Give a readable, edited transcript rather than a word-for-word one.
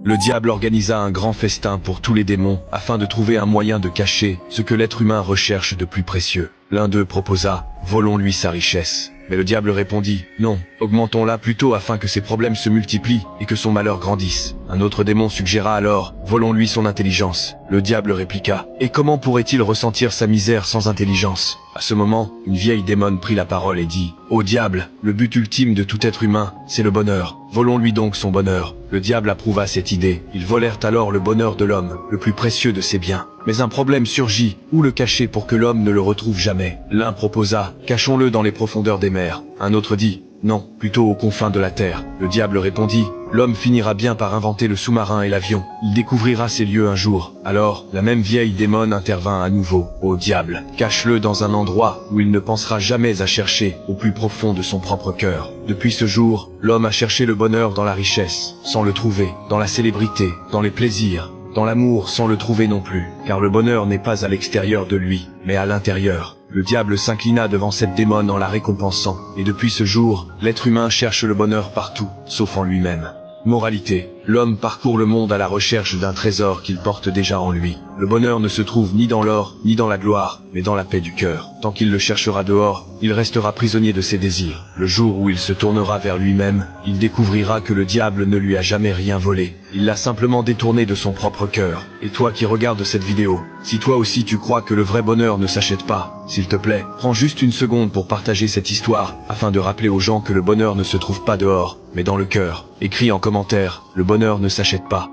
Le diable organisa un grand festin pour tous les démons afin de trouver un moyen de cacher ce que l'être humain recherche de plus précieux. L'un d'eux proposa « Volons-lui sa richesse ». Mais le diable répondit « Non, augmentons-la plutôt afin que ses problèmes se multiplient et que son malheur grandisse ». Un autre démon suggéra alors « Volons-lui son intelligence ». Le diable répliqua « Et comment pourrait-il ressentir sa misère sans intelligence ?» À ce moment, une vieille démone prit la parole et dit « Ô diable, le but ultime de tout être humain, c'est le bonheur. Volons-lui donc son bonheur. » Le diable approuva cette idée. Ils volèrent alors le bonheur de l'homme, le plus précieux de ses biens. Mais un problème surgit, où le cacher pour que l'homme ne le retrouve jamais? L'un proposa « Cachons-le dans les profondeurs des mers ». Un autre dit « Non, plutôt aux confins de la terre ». Le diable répondit « L'homme finira bien par inventer le sous-marin et l'avion. Il découvrira ces lieux un jour. » Alors, la même vieille démone intervint à nouveau. « Ô diable, cache-le dans un endroit où il ne pensera jamais à chercher au plus profond de son propre cœur. » Depuis ce jour, l'homme a cherché le bonheur dans la richesse, sans le trouver, dans la célébrité, dans les plaisirs, dans l'amour sans le trouver non plus, car le bonheur n'est pas à l'extérieur de lui, mais à l'intérieur. Le diable s'inclina devant cette démone en la récompensant, et depuis ce jour, l'être humain cherche le bonheur partout, sauf en lui-même. Moralité, l'homme parcourt le monde à la recherche d'un trésor qu'il porte déjà en lui. Le bonheur ne se trouve ni dans l'or, ni dans la gloire, mais dans la paix du cœur. Tant qu'il le cherchera dehors, il restera prisonnier de ses désirs. Le jour où il se tournera vers lui-même, il découvrira que le diable ne lui a jamais rien volé. Il l'a simplement détourné de son propre cœur. Et toi qui regardes cette vidéo, si toi aussi tu crois que le vrai bonheur ne s'achète pas, s'il te plaît, prends juste une seconde pour partager cette histoire, afin de rappeler aux gens que le bonheur ne se trouve pas dehors, mais dans le cœur. Écris en commentaire, le bonheur ne s'achète pas.